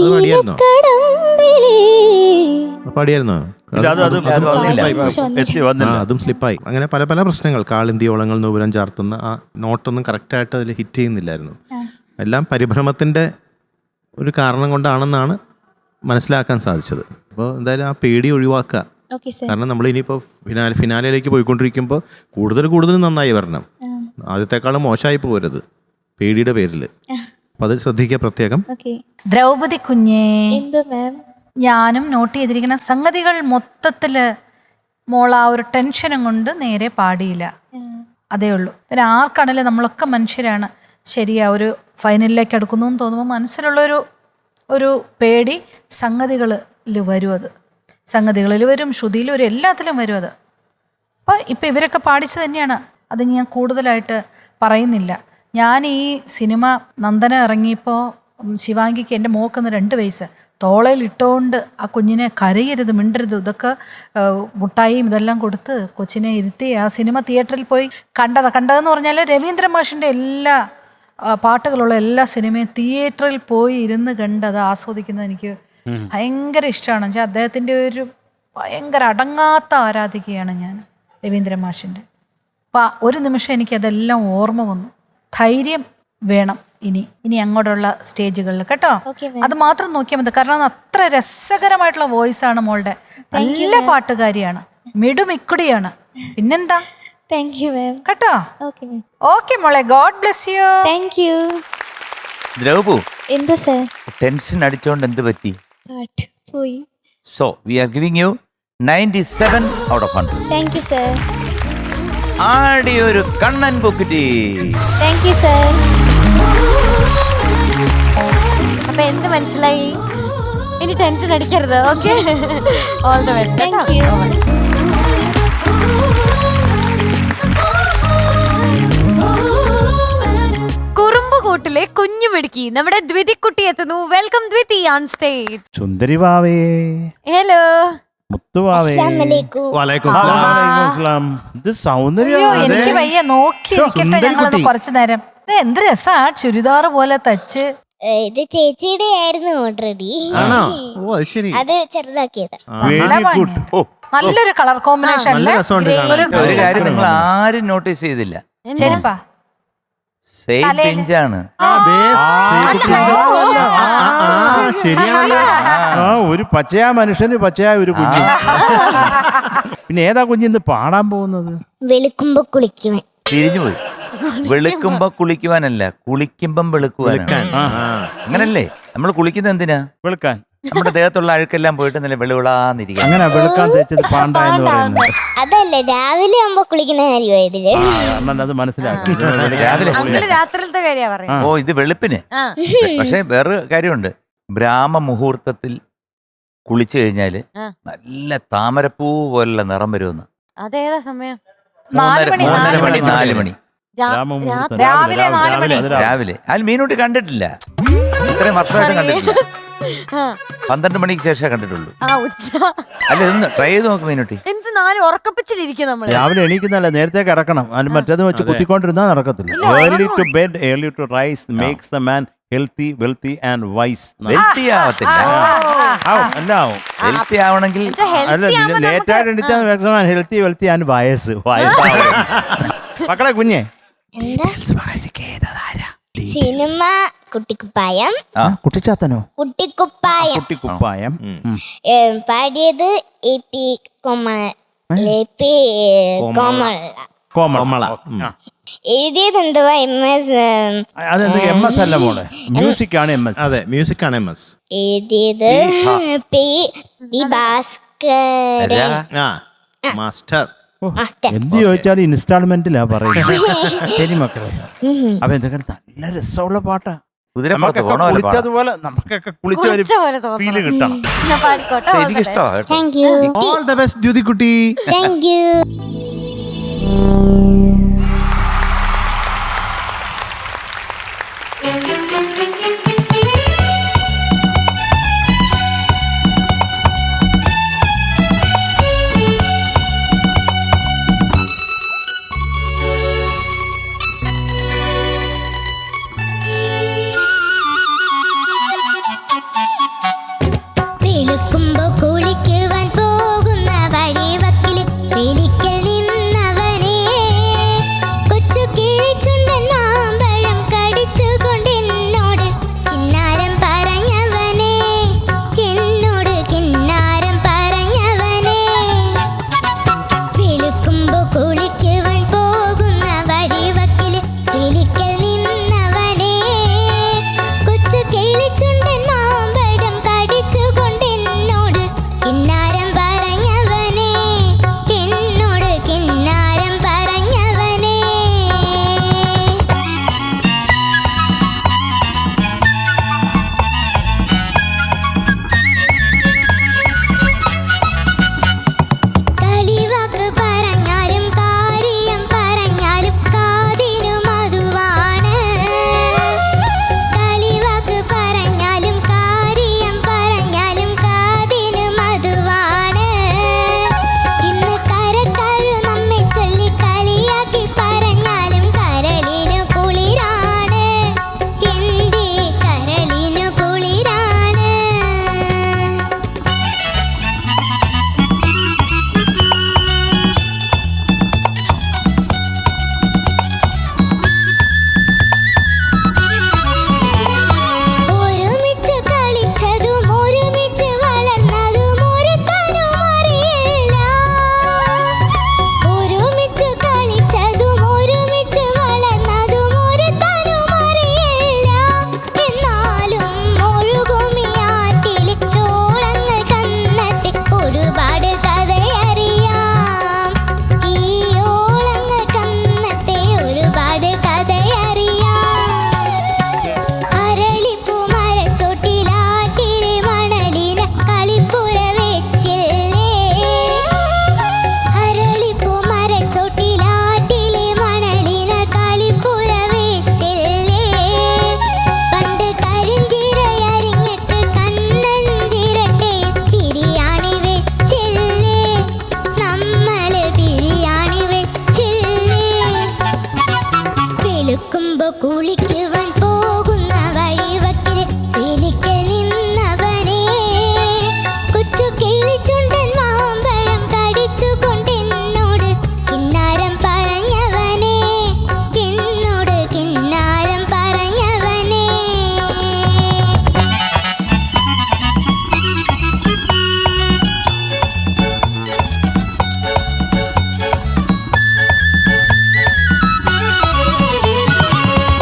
[SPEAKER 5] അത് പാടിയായിരുന്നോ?
[SPEAKER 7] നീലക്കടമ്പിലേ.
[SPEAKER 5] അത് പാടിയായിരുന്നോ?
[SPEAKER 2] ഇല്ല, അത്
[SPEAKER 1] വന്നില്ല.
[SPEAKER 2] എത്തി വന്നില്ല.
[SPEAKER 5] അതും സ്ലിപ്പായി. അങ്ങനെ പല പല പ്രശ്നങ്ങൾ. കാളിന്തിയോളങ്ങൾ നൂപുരം ചാർത്തുന്ന ആ നോട്ടൊന്നും കറക്റ്റായിട്ട് അതിൽ ഹിറ്റ് ചെയ്യുന്നില്ലായിരുന്നു. എല്ലാം പരിഭ്രമത്തിൻ്റെ ഒരു കാരണം കൊണ്ടാണെന്നാണ് മനസ്സിലാക്കാൻ സാധിച്ചത്. അപ്പോൾ എന്തായാലും ആ പേടി ഒഴിവാക്കുക.
[SPEAKER 7] Okay, sir.
[SPEAKER 5] കാരണം നമ്മൾ ഇനിയിപ്പോൾ ഫിനാലയിലേക്ക് പോയിക്കൊണ്ടിരിക്കുമ്പോൾ കൂടുതൽ നന്നായി വരണം. ആദ്യത്തെക്കാളും മോശമായി പോകരുത് പേടിയുടെ പേരിൽ. അപ്പോൾ അത് ശ്രദ്ധിക്കുക പ്രത്യേകം.
[SPEAKER 7] Okay.
[SPEAKER 6] ദ്രൗപദി കുഞ്ഞേ,
[SPEAKER 7] എന്തോ മാം?
[SPEAKER 6] ഞാനും നോട്ട് ചെയ്തിരിക്കുന്ന സംഗതികൾ മൊത്തത്തില് മോൾ ആ ഒരു ടെൻഷനും കൊണ്ട് നേരെ പാടിയില്ല. അതേ ഉള്ളൂ. പിന്നെ ആർക്കാണേലും നമ്മളൊക്കെ മനുഷ്യരാണ്. ശരിയാ, ഒരു ഫൈനലിലേക്ക് അടുക്കുന്നു എന്ന് തോന്നുമ്പോൾ മനസ്സിലുള്ളൊരു ഒരു പേടി സംഗതികളിൽ വരും. അത് സംഗതികളിൽ വരും, ശ്രുതിയിൽ വരും, എല്ലാത്തിലും വരും അത്. അപ്പം ഇപ്പം ഇവരൊക്കെ പാടിച്ചത് തന്നെയാണ്. അത് ഞാൻ കൂടുതലായിട്ട് പറയുന്നില്ല. ഞാൻ ഈ സിനിമ നന്ദന ഇറങ്ങിയപ്പോൾ ശിവാംഗിക്ക് എൻ്റെ മോക്കുന്ന 2 വയസ്സ് തോളയിൽ ഇട്ടുകൊണ്ട് ആ കുഞ്ഞിനെ കരയരുത്, മിണ്ടരുത്, ഇതൊക്കെ മുട്ടായിയും ഇതെല്ലാം കൊടുത്ത് കൊച്ചിനെ ഇരുത്തി ആ സിനിമ തിയേറ്ററിൽ പോയി കണ്ടതെന്ന് പറഞ്ഞാൽ രവീന്ദ്ര മാഷിൻ്റെ എല്ലാ പാട്ടുകളുള്ള എല്ലാ സിനിമയും തിയേറ്ററിൽ പോയി ഇരുന്ന് കണ്ടത് ആസ്വദിക്കുന്നത് എനിക്ക് ഭയങ്കര ഇഷ്ടമാണ്. വെച്ചാൽ അദ്ദേഹത്തിൻ്റെ ഒരു ഭയങ്കര അടങ്ങാത്ത ആരാധികയാണ് ഞാൻ രവീന്ദ്ര മാഷിൻ്റെ. അപ്പം ഒരു നിമിഷം എനിക്കതെല്ലാം ഓർമ്മ വന്നു. ധൈര്യം വേണം ഇനി അങ്ങോട്ടുള്ള സ്റ്റേജുകളിൽ കേട്ടോ.
[SPEAKER 7] Okay,
[SPEAKER 6] അത് മാത്രം നോക്കിയാൽ മതി. കാരണം അത്ര രസകരമായിട്ടുള്ള വോയിസാണ് മോളുടെ. നല്ല പാട്ടുകാരിയാണ്, മിടുമിക്കുടിയാണ്. പിന്നെന്താ,
[SPEAKER 7] Thank you, ma'am.
[SPEAKER 6] കേട്ടോ.
[SPEAKER 7] Okay, ma'am.
[SPEAKER 6] ഓക്കെ മോളെ, God bless you.
[SPEAKER 7] Thank you.
[SPEAKER 1] ദ്രൗപു,
[SPEAKER 7] എന്തോ സർ?
[SPEAKER 1] ടെൻഷൻ അടിച്ചോണ്ട് എന്ത് പറ്റി?
[SPEAKER 7] പാട്ട് പോയി.
[SPEAKER 1] So we are giving you 97 out of 100.
[SPEAKER 7] Thank you, sir.
[SPEAKER 1] ആടിയൊരു കണ്ണൻ പൊക്കിറ്റി.
[SPEAKER 7] Thank you, sir.
[SPEAKER 3] അപ്പൊ എന്ത് മനസ്സിലായി? ഇനി ടെൻഷൻ അടിക്കരുത്. Okay, all the best.
[SPEAKER 7] Thank you.
[SPEAKER 3] കുഞ്ഞു മിടുക്കി നമ്മുടെ ദ്വിതിക്കുട്ടി എത്തുന്നു. Welcome Dwithi on stage.
[SPEAKER 2] സുന്ദരി വാവേ,
[SPEAKER 3] ഹലോ.
[SPEAKER 2] മുത്തുവാവേ.
[SPEAKER 4] അസ്സലാമലൈക്കും.
[SPEAKER 5] വലൈക്കും
[SPEAKER 2] വലൈക്കും അസ്സലാം. ഇത് സൗന്ദര്യം.
[SPEAKER 6] അയ്യോ എനിക്ക് വയ്യ നോക്കിയിരിക്കട്ടെ ഞങ്ങളൊന്ന് കുറച്ചു നേരം. ഇത് എന്ത് രസാ ചുരിദാർ പോലെ തച്ച്.
[SPEAKER 4] ഇത് ചേച്ചിയുടെ ആയിരുന്നു ഓൾറെഡി.
[SPEAKER 5] ആണോ? ഓ അത് ശരി.
[SPEAKER 4] അത് ചെറുതാക്കിയത്.
[SPEAKER 2] Very good. ഓ,
[SPEAKER 6] നല്ലൊരു കളർ കോമ്പിനേഷൻ
[SPEAKER 5] നല്ല
[SPEAKER 6] അല്ലേ?
[SPEAKER 5] രസമുണ്ട് കാണാൻ.
[SPEAKER 1] ഒരു കാര്യം നിങ്ങൾ ആരും നോട്ടീസ് ചെയ്തില്ല,
[SPEAKER 6] ചെരുപ്പാ
[SPEAKER 1] സെയിം
[SPEAKER 6] തലയില്.
[SPEAKER 1] പിഞ്ചാണ്.
[SPEAKER 5] ആ, ദേ, ശരിയാണല്ലോ.
[SPEAKER 2] ആ, ഒരു പച്ചയാ മനുഷ്യന് പച്ചയായ ഒരു കുഞ്ഞ്. പിന്നെ ഏതാ കുഞ്ഞ് ഇന്ന് പാടാൻ പോകുന്നത്?
[SPEAKER 4] വെളുക്കുമ്പോ കുളിക്കുവൻ.
[SPEAKER 1] തിരിഞ്ഞുപോയി. വെളുക്കുമ്പോ കുളിക്കുവാനല്ല, കുളിക്കുമ്പം വെളുക്കുവാനാണ്. അങ്ങനല്ലേ? നമ്മൾ കുളിക്കുന്നത് എന്തിനാ?
[SPEAKER 2] വെളുക്കാൻ.
[SPEAKER 1] നമ്മുടെ ദേഹത്തുള്ള അഴുക്കെല്ലാം പോയിട്ട് നല്ല വെളുവിളാന്നിരിക്കും.
[SPEAKER 2] അങ്ങനെ വെളുക്കാൻ തേച്ചത് പാണ്ട എന്ന് പറയുന്നത്.
[SPEAKER 4] അതല്ല, രാവിലെ ആകുമ്പോ കുളിക്കുന്ന കാര്യമായതില്.
[SPEAKER 2] അണ്ണൻ അത് മനസ്സിലാക്കി.
[SPEAKER 1] രാവിലെ
[SPEAKER 3] അങ്ങനെ രാത്രിയിലത്തെ കാര്യ പറയുന്നത്.
[SPEAKER 1] ഓ, ഇത് വെളുപ്പിന്.
[SPEAKER 3] ആ.
[SPEAKER 1] പക്ഷെ വേറൊരു കാര്യമുണ്ട്. ബ്രാഹ്മ മുഹൂർത്തത്തിൽ കുളിച്ചു കഴിഞ്ഞാല്
[SPEAKER 3] ആ.
[SPEAKER 1] നല്ല താമരപ്പൂ പോലുള്ള നിറം വരുമെന്ന്.
[SPEAKER 3] അതേതാ സമയം?
[SPEAKER 6] 4 മണി
[SPEAKER 1] 3:30 മണി 4 മണി
[SPEAKER 2] രാമമുഹൂർത്തം.
[SPEAKER 6] രാവിലെ 4 മണി.
[SPEAKER 2] അത് രാവിലെ.
[SPEAKER 1] രാവിലെ. അതിൽ മീനൂട്ടി കണ്ടിട്ടില്ല, ഇത്രയും വർഷമായിട്ട് കണ്ടിട്ടില്ല.
[SPEAKER 3] ആ.
[SPEAKER 1] 12 മണിക്ക് ശേഷമേ കണ്ടിട്ടുള്ളൂ.
[SPEAKER 3] ആ, ഉച്ച.
[SPEAKER 1] അല്ല, ഇതൊന്ന് ട്രൈ ചെയ്ത് നോക്ക് മീനൂട്ടി.
[SPEAKER 3] എന്ത് 4 ഉറക്കപ്പിച്ചിലിരിക്കും നമ്മള്.
[SPEAKER 2] രാവിലെ എണീക്കുന്നല്ല, നേരത്തെ കിടക്കണം. അത് മറ്റേത് വെച്ച് കുത്തിക്കൊണ്ടിരുന്നാൽ നടക്കത്തില്ല. Early to bed early to rise makes the man healthy wealthy and wise.
[SPEAKER 1] Healthy ആവത്തില്ല.
[SPEAKER 2] എല്ലാം ആവും.
[SPEAKER 1] ഹെൽത്തി ആവണമെങ്കിൽ
[SPEAKER 2] അല്ല, ലേറ്റ് ആയിട്ട് എണീറ്റാൽ മാക്സിമം ഹെൽത്തി വെൽത്തി ആൻഡ് വയസ്സ്. മക്കളെ കുഞ്ഞെ
[SPEAKER 4] സിനിമ കുട്ടിക്കുപ്പായം.
[SPEAKER 2] കുട്ടിച്ചാത്തനോ?
[SPEAKER 4] കുട്ടിക്കുപ്പായം.
[SPEAKER 2] കുട്ടിക്കുപ്പായം.
[SPEAKER 4] പാടിയത് AP കോമള.
[SPEAKER 5] കോമള.
[SPEAKER 4] എഴുതിയത് എന്തുവാ? MS.
[SPEAKER 2] അതെന്ത് MS അല്ല മോളെ, മ്യൂസിക് ആണ് MS.
[SPEAKER 5] അതെ, മ്യൂസിക് ആണ് MS.
[SPEAKER 4] എഴുതിയത് P ഭാസ്കരൻ
[SPEAKER 5] ആ, മാസ്റ്റർ.
[SPEAKER 4] മാസ്റ്റർ.
[SPEAKER 2] എന്ത് ചോദിച്ചാലും ഇൻസ്റ്റാൾമെന്റിലാ പറയുന്നത്. ശരി മക്കളെ, അപ്പൊ എന്തൊക്കെ നല്ല രസമുള്ള പാട്ടാ.
[SPEAKER 1] കുതിരപ്പുറത്ത് പോണ പോലെ പാടാം.
[SPEAKER 2] കുളിച്ചതുപോലെ നമുക്കൊക്കെ കുളിച്ച ഒരു
[SPEAKER 3] കുളിച്ച പോലെ തോന്നണം.
[SPEAKER 2] ഫീല് കിട്ടണം.
[SPEAKER 3] ഞാൻ പാടിക്കോട്ടെ. all the
[SPEAKER 1] എനിക്ക്
[SPEAKER 3] best.
[SPEAKER 1] ഇഷ്ടമാണ്.
[SPEAKER 4] Thank you.
[SPEAKER 5] All the best ദ്യുതിക്കുട്ടി.
[SPEAKER 4] Thank you. വെളുക്കുമ്പോ കുളിക്കുവാൻ പോകുന്ന വഴിവക്കില് വെലിക്കൽ നിന്ന് കുളിക്കുവാൻ പോകുന്ന വഴിവക്കില് വിളിക്കൽ നിന്നവനെ കൊച്ചു കിളിച്ചുണ്ടൻ മാമ്പഴം കടിച്ചുകൊണ്ടെന്നോട് കിന്നാരം പറഞ്ഞവനെ എന്നോട് കിന്നാരം പറഞ്ഞവനെ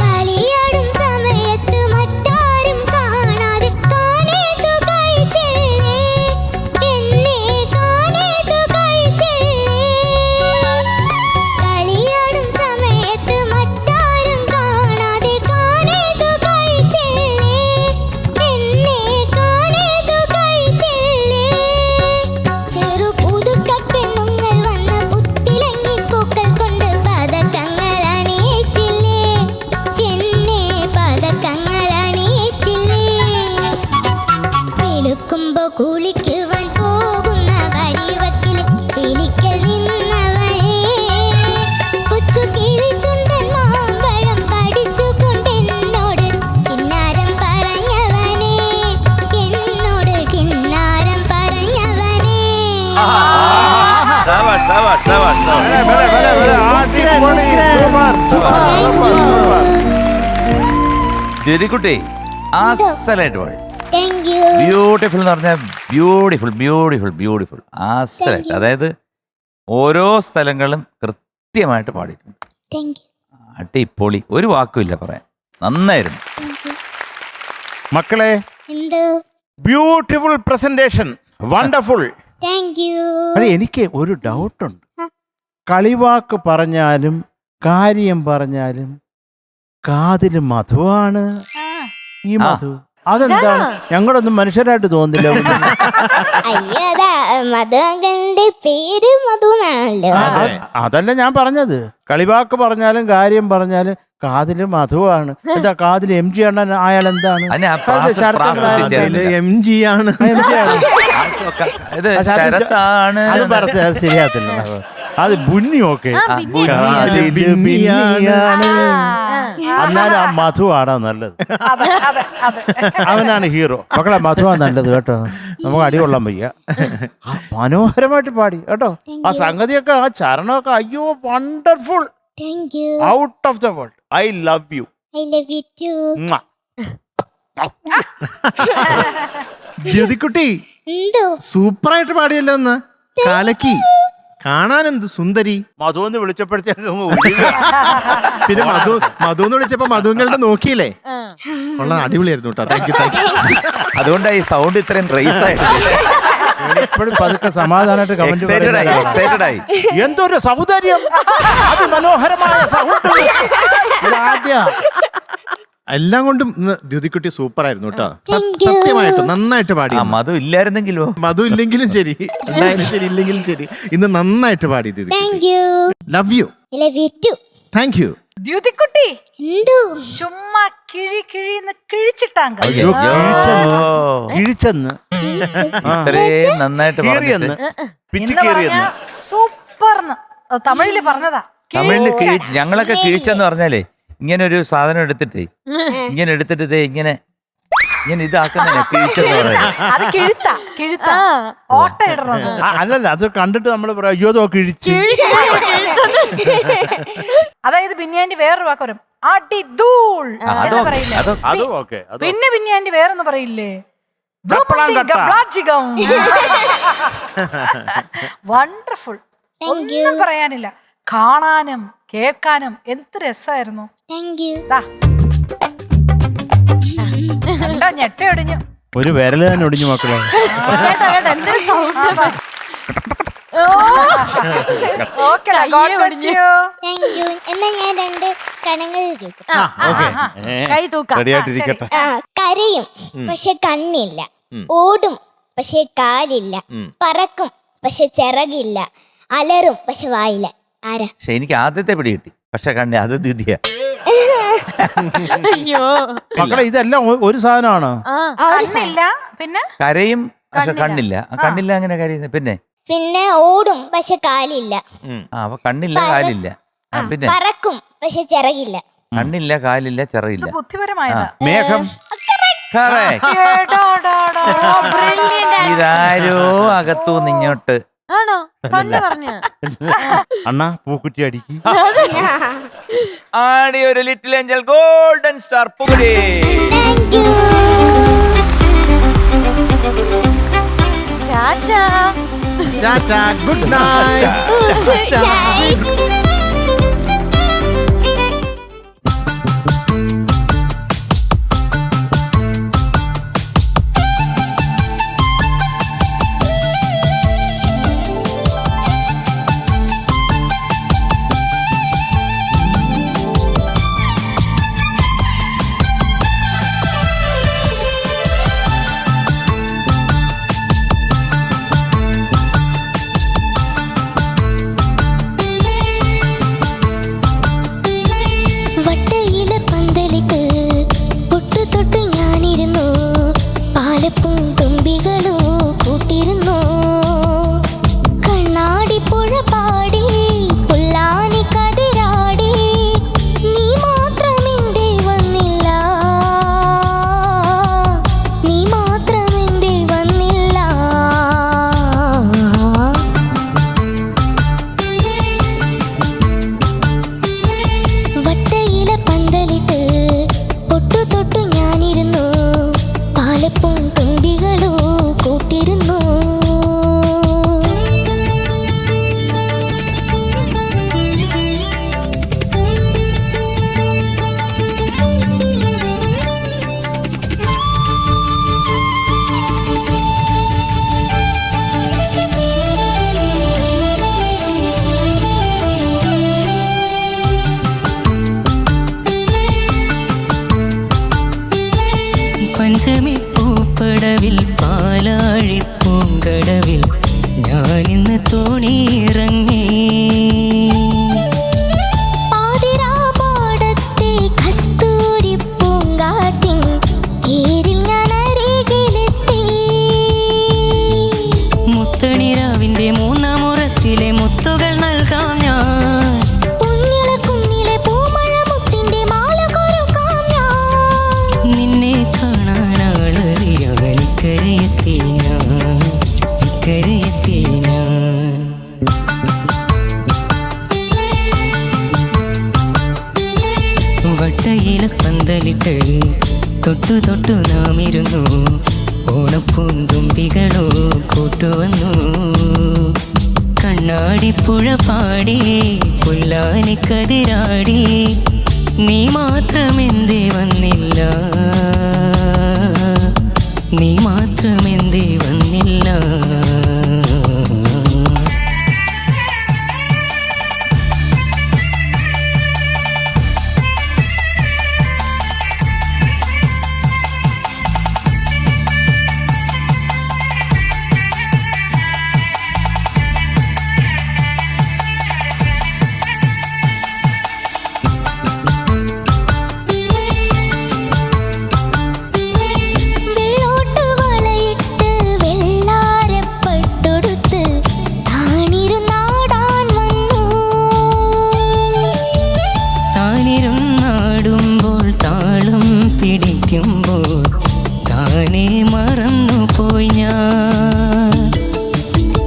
[SPEAKER 4] കളിയാടും സമയത്ത് മറ്റാരും കാണാതെ കാനേത്തു കഴിച്ചില്ലേ എന്നെ കാനേത്തു കഴിച്ചില്ലേ കളിയാടും സമയത്ത് മറ്റാരും കാണാതെ കാനേത്തു കഴിച്ചില്ലേ എന്നെ കാനേത്തു കഴിച്ചില്ലേ ചെറു പുതുക്കപ്പെണ്ണുങ്ങൾ വന്ന് പുത്തിലങ്ങി പൂക്കൾ കൊണ്ട് പതക്കങ്ങൾ അണിയിച്ചില്ലേ എന്നെ പതക്കങ്ങൾ അണിയിച്ചില്ലേ വെളുക്കുമ്പോ കുളിക്കുവാൻ പോകുന്ന വഴിവക്കില് വിളിക്കൽ നിന്നവനെ കൊച്ചു കിളിച്ചുണ്ടൻ മാമ്പഴം കടിച്ചുകൊണ്ടെന്നോട് കിന്നാരം പറഞ്ഞവനെ എന്നോട് കിന്നാരം പറഞ്ഞവനെ
[SPEAKER 1] സാവാഷ്, സാവാഷ്, സാവാഷ്, സാവാഷ്.
[SPEAKER 2] അടിപൊളി. Super, super, super, super.
[SPEAKER 1] ദ്യുതിക്കുട്ടി അസലായിട്ട് പാടി.
[SPEAKER 4] താങ്ക് യു
[SPEAKER 1] ബ്യൂട്ടിഫുൾ എന്ന് പറഞ്ഞാൽ ബ്യൂട്ടിഫുൾ ബ്യൂട്ടിഫുൾ ബ്യൂട്ടിഫുൾ അസലായിട്ട്. അതായത് ഓരോ സ്ഥലങ്ങളും കൃത്യമായിട്ട് പാടിയിട്ടുണ്ട്.
[SPEAKER 4] താങ്ക് യു
[SPEAKER 1] അടിപൊളി, ഒരു വാക്കുമില്ല പറയാൻ. നന്നായിരുന്നു.
[SPEAKER 2] മക്കളെ
[SPEAKER 4] എന്ത്
[SPEAKER 2] beautiful presentation, wonderful.
[SPEAKER 4] Thank U
[SPEAKER 2] അതെ, എനിക്ക് ഒരു ഡൗട്ടുണ്ട്. കളിവാക്ക് പറഞ്ഞാലും കാര്യം പറഞ്ഞാലും കാതില് മധുവാണ് ഈ മധു. അതെന്താണ്? ഞങ്ങളൊന്നും മനുഷ്യരായിട്ട് തോന്നില്ല.
[SPEAKER 4] അയ്യോ അതാ മധുവങ്കലിന്റെ പേര് മധുന്നാണല്ലോ
[SPEAKER 2] അതല്ല ഞാൻ പറഞ്ഞത്. കളിവാക്ക് പറഞ്ഞാലും കാര്യം പറഞ്ഞാലും കാതില് മധുവാണ്. എന്താ കാതില് MG അണ്ണൻ ആയാൽ എന്താണ്?
[SPEAKER 1] അതിന് ആ
[SPEAKER 2] അത്
[SPEAKER 1] പ്രാസ-
[SPEAKER 2] ശരത്ത്
[SPEAKER 1] പ്രാസത്തിൽ
[SPEAKER 2] ആയാൽ
[SPEAKER 1] ചേർന്നില്ല.
[SPEAKER 5] MG ആണ്.
[SPEAKER 2] MG ആണ്.
[SPEAKER 1] ഇത്
[SPEAKER 2] ആ, ശരത്ത്
[SPEAKER 1] ശരത്താണ്.
[SPEAKER 2] അത് പറഞ്ഞത് അത് ശരിയാത്തില്ല. അത് ബുന്നി ഓക്കെ.
[SPEAKER 5] കാതില് ബിന്നിയാണ്.
[SPEAKER 2] എന്നാലും ആ മധു ആടാ നല്ലത്.
[SPEAKER 6] അതെ അതെ അതെ
[SPEAKER 2] അവനാണ് ഹീറോ. മക്കളെ മധുവാ നല്ലത് കേട്ടോ. നമുക്ക് അടികൊള്ളാൻ വയ്യ. ആ, മനോഹരമായിട്ട് പാടി കേട്ടോ. ആ സംഗതിയൊക്കെ ആ ചരണമൊക്കെ അയ്യോ wonderful.
[SPEAKER 4] Thank you
[SPEAKER 2] out of the world. I love you.
[SPEAKER 4] I love you too
[SPEAKER 5] ജ്യോതിക്കുട്ടി
[SPEAKER 4] എന്തോ
[SPEAKER 5] സൂപ്പറായിട്ട് പാടിയല്ലോ ഒന്ന്. കാലക്കി കാണാനെന്ത് സുന്ദരി.
[SPEAKER 2] മധു എന്ന് വിളിച്ചപ്പോഴത്തേക്ക്
[SPEAKER 5] പിന്നെ മധു എന്ന് വിളിച്ചപ്പോ മധുങ്ങളുടെ നോക്കിയില്ലേ. ഉള്ള അടിപൊളിയായിരുന്നു കേട്ടോ. Thank you, thank you.
[SPEAKER 1] അതുകൊണ്ടാണ് ഈ സൗണ്ട് ഇത്രയും റേസ് ആയിട്ട്.
[SPEAKER 2] എപ്പോഴും പതുക്കെ സമാധാനമായിട്ട്
[SPEAKER 1] എക്സൈറ്റഡ് ആയി,
[SPEAKER 2] കമന്റ്.
[SPEAKER 1] എക്സൈറ്റഡ് ആയി.
[SPEAKER 2] എന്തൊരു സൗന്ദര്യം, അതിമനോഹരമായ സൗണ്ട്. ആദ്യ
[SPEAKER 5] എല്ലാം കൊണ്ടും ഇന്ന് ദ്യുതിക്കുട്ടി സൂപ്പർ ആയിരുന്നു കേട്ടോ.
[SPEAKER 4] Thank you.
[SPEAKER 5] സത്യമായിട്ടും നന്നായിട്ട് പാടി.
[SPEAKER 1] ആ മധു ഇല്ലായിരുന്നെങ്കിലോ?
[SPEAKER 5] മധു ഇല്ലെങ്കിലും ശരി, എന്തായാലും ശരി, ഇല്ലെങ്കിലും ശരി, ഇന്ന് നന്നായിട്ട് പാടി Dyuthi.
[SPEAKER 4] Thank you
[SPEAKER 5] love you.
[SPEAKER 4] I love you too
[SPEAKER 5] thank you.
[SPEAKER 6] ദ്യുതിക്കുട്ടി
[SPEAKER 4] എന്തോ
[SPEAKER 6] ചുമ്മാ കിഴിന്ന് കിഴിച്ചിട്ടാങ്ക.
[SPEAKER 2] അയ്യോ, കിഴിച്ചെന്ന്
[SPEAKER 1] ഇത്രയും നന്നായിട്ട്
[SPEAKER 2] കീറിയെന്ന്
[SPEAKER 1] പറഞ്ഞിട്ട്.
[SPEAKER 2] പിച്ച്
[SPEAKER 6] എന്ന്
[SPEAKER 2] കീറിയെന്ന്.
[SPEAKER 6] പറഞ്ഞാ സൂപ്പർന്ന് തമിഴില് പറഞ്ഞതാ.
[SPEAKER 1] തമിഴില് കിഴിച്ച്, ഞങ്ങളൊക്കെ കിഴിച്ചെന്ന് പറഞ്ഞാലേ ഇങ്ങനെ ഒരു സാധനം എടുത്തിട്ടേ ഇങ്ങനെ എടുത്തിട്ട് ദേ ഇങ്ങനെ ഇങ്ങനെ ഇതാക്കുന്നതിനെ കിഴിച്ചെന്ന് പറയുന്നത്.
[SPEAKER 6] അത് കിഴുത്ത ഓട്ട ഇടണത്.
[SPEAKER 2] അല്ലല്ല, അത് കണ്ടിട്ട് നമ്മൾ പറയാം അയ്യോ അതോ കിഴിച്ച്.
[SPEAKER 6] അതായത് ബിന്യാന്റെ വേറൊരു വാക്ക് വരും, അടിധൂൾ എന്ന് പറയില്ലേ.
[SPEAKER 2] അതും ഓക്കെ.
[SPEAKER 6] പിന്നെ ബിന്യാന്റെ വേറൊന്ന് പറയില്ലേ,
[SPEAKER 2] ചപ്പളാൻ കട്ട.
[SPEAKER 6] വണ്ടർഫുൾ.
[SPEAKER 4] Thank you.
[SPEAKER 6] ഒന്നും പറയാനില്ല. കാണാനും കേൾക്കാനും എന്ത് രസമായിരുന്നു.
[SPEAKER 4] താങ്ക് യു
[SPEAKER 6] ദാ. കണ്ടാ ഞെട്ട ഒടിഞ്ഞു.
[SPEAKER 2] ഒരു വിരല് തന്നെ ഒടിഞ്ഞു മക്കളെ.
[SPEAKER 6] Okay
[SPEAKER 4] thank you. എന്നാ ഞാൻ രണ്ട് കണങ്ങൾ ചോദിക്കും.
[SPEAKER 3] കൈ തൂക്കാം.
[SPEAKER 2] റെഡിയായിട്ടിരിക്കട്ടെ.
[SPEAKER 4] കരയും പക്ഷെ കണ്ണില്ല, ഓടും പക്ഷെ കാലില്ല, പറക്കും പക്ഷെ ചിറകില്ല, അലറും പക്ഷെ വായില്ല. ആരാ?
[SPEAKER 1] പക്ഷെ എനിക്ക് ആദ്യത്തെ പിടി കിട്ടി. പക്ഷെ കണ്ണി അത് ദ്വിതീയ.
[SPEAKER 3] അയ്യോ
[SPEAKER 2] മക്കളെ ഇതെല്ലാം ഒരു സാധനമാണ്.
[SPEAKER 6] കണ്ണില്ല പിന്നെ
[SPEAKER 1] കരയും പക്ഷെ കണ്ണില്ല. കണ്ണില്ല അങ്ങനെ കരയുന്നത്.
[SPEAKER 4] പിന്നെ ഓടും പക്ഷെ കാലില്ല,
[SPEAKER 1] അപ്പൊ കണ്ണില്ല കാലില്ല. പിന്നെ
[SPEAKER 4] പറക്കും പക്ഷെ ചിറകില്ല.
[SPEAKER 1] കണ്ണില്ല, കാലില്ല,
[SPEAKER 6] ഇത്
[SPEAKER 1] ചിറയില്ല.
[SPEAKER 6] ബുദ്ധിപരമായതാ.
[SPEAKER 2] മേഘം.
[SPEAKER 1] Correct.
[SPEAKER 6] എടാ, ഡാ, ഡാ.
[SPEAKER 1] ഇതാരോ അകത്തുനിന്ന് ഇങ്ങോട്ട്.
[SPEAKER 3] ആണോ തന്നെ പറഞ്ഞ
[SPEAKER 2] അണ്ണാ പൂക്കുറ്റി അടിക്ക്.
[SPEAKER 1] ആടി ഒരു ലിറ്റിൽ ഏഞ്ചൽ ഗോൾഡൻ സ്റ്റാർ പുകഴേ.
[SPEAKER 4] Thank you.
[SPEAKER 3] Tata.
[SPEAKER 5] Tata, good night.
[SPEAKER 4] Night. വട്ടയില പന്തലിട്ട് പൊട്ടു തൊട്ട് ഞാനിരുന്നു, പാലപ്പും തുമ്പികളോ കൂട്ടിരുന്നു. കണ്ണാടി പുഴ പാടി പുല്ലാനി കതിരാടി, നീ മാത്രം എന്തേ വന്നില്ല, നീ മാത്രം എന്തേ വന്നില്ല. വട്ടയില പന്തലിട്ട് പൊട്ടു തൊട്ടു ഞാനിരുന്നു, പാലപ്പും തുമ്പികളോ കൂട്ടിരുന്നു.
[SPEAKER 8] പഞ്ചമി പൂപ്പടവിൽ പാലാഴി പൂങ്കടവിൽ ഞാനിന്ന് തോണിയിറങ്ങി.
[SPEAKER 4] പാതിരാപാടത്തെ കസ്തൂരി പൂങ്കാറ്റിൻ ഏരിൽ ഞാൻ അരികിലെത്തി.
[SPEAKER 8] മുത്തണിരാവിന്റെ മൂന്നാം മുറത്തിലെ മുത്തുകൾ നൽകാം ഞാൻ.
[SPEAKER 4] കുഞ്ഞിളക്കുന്നിലെ പൂമഴ മുത്തിന്റെ മാല കൊരുക്കാം ഞാൻ.
[SPEAKER 8] നിന്നെ കാണാനാളറിയാൻ ഇക്കരയെത്തി ഞാൻ, ഇക്കരയെത്തി ഞാൻ. വട്ടയില പന്തലിട്ട് തൊട്ടു തൊട്ടു നാം ഇരുന്നു, ഓണപ്പൂന്തുമ്പികളോ കൂട്ടുവന്നു. കണ്ണാടിപ്പുഴ പാടി പുല്ലാനി കതിരാടി, നീ മാത്രം എന്തേ വന്നില്ല, നീ മാത്രം എന്തേ വന്നില്ല.
[SPEAKER 4] വെള്ളോട്ട് വളയിട്ട് വെള്ളാരപ്പട്ടൊടുത്ത് താണിരുന്നാടാൻ വന്നു.
[SPEAKER 8] താനിരുന്നാടുമ്പോൾ താളം പിടിക്കുമ്പോൾ താനെ മറന്നുപോയി ഞാൻ.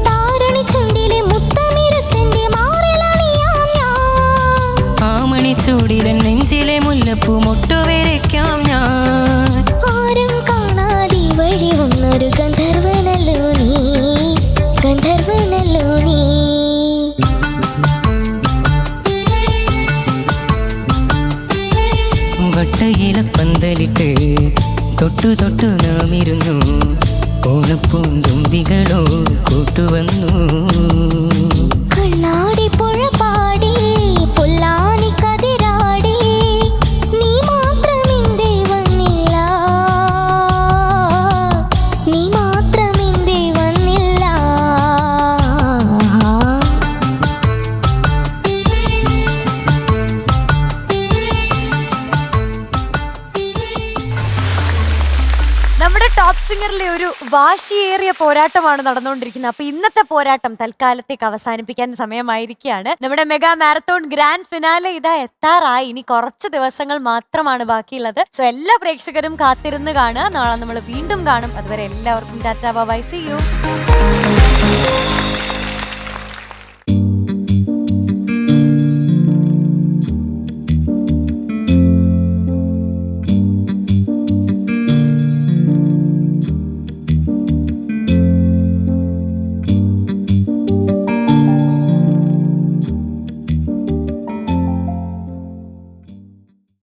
[SPEAKER 4] താരണി ചുണ്ടിലെ മുത്തമിരുത്തന്റെ മാറിലണിയാം ഞാൻ.
[SPEAKER 8] ആമണിച്ചൂടിലെ നെഞ്ചിലെ മുല്ലപ്പൂ മൊട്ടുവരയ്ക്കാം ഞാൻ.
[SPEAKER 4] ആരും കാണാതെ വഴി വന്നൊരു ഗന്ധർവനല്ലോ നീ, ഗന്ധർവനല്ലോ നീ.
[SPEAKER 8] വട്ടയില പന്തലിട്ട് തൊട്ടു തൊട്ടു നാം ഇരുന്നു, ഓണപ്പൂന്തുമ്പികളോ കൂട്ടുവന്നു.
[SPEAKER 4] കണ്ണാടി പുഴ പാടി പുല്ലാനി കതിരാടി, നീ മാത്രം എന്തേ വന്നില്ല, നീ മാത്രം എന്തേ വന്നില്ല.
[SPEAKER 3] നമ്മുടെ ടോപ് സിംഗർ സിംഗറിലെ ഒരു വാശിയേറിയ പോരാട്ടമാണ് നടന്നുകൊണ്ടിരിക്കുന്നത്. അപ്പൊ ഇന്നത്തെ പോരാട്ടം തൽക്കാലത്തേക്ക് അവസാനിപ്പിക്കാൻ സമയമായിരിക്കുകയാണ്. നമ്മുടെ മെഗാ മാരത്തോൺ ഗ്രാൻഡ് ഫിനാലെ ഇതാ എത്താറായി. ഇനി കുറച്ച് ദിവസങ്ങൾ മാത്രമാണ് ബാക്കിയുള്ളത്. സോ എല്ലാ പ്രേക്ഷകരും കാത്തിരുന്ന് കാണുക. നാളെ നമ്മൾ വീണ്ടും കാണും. അതുവരെ എല്ലാവർക്കും ടാറ്റാ ബൈ, സീ യു.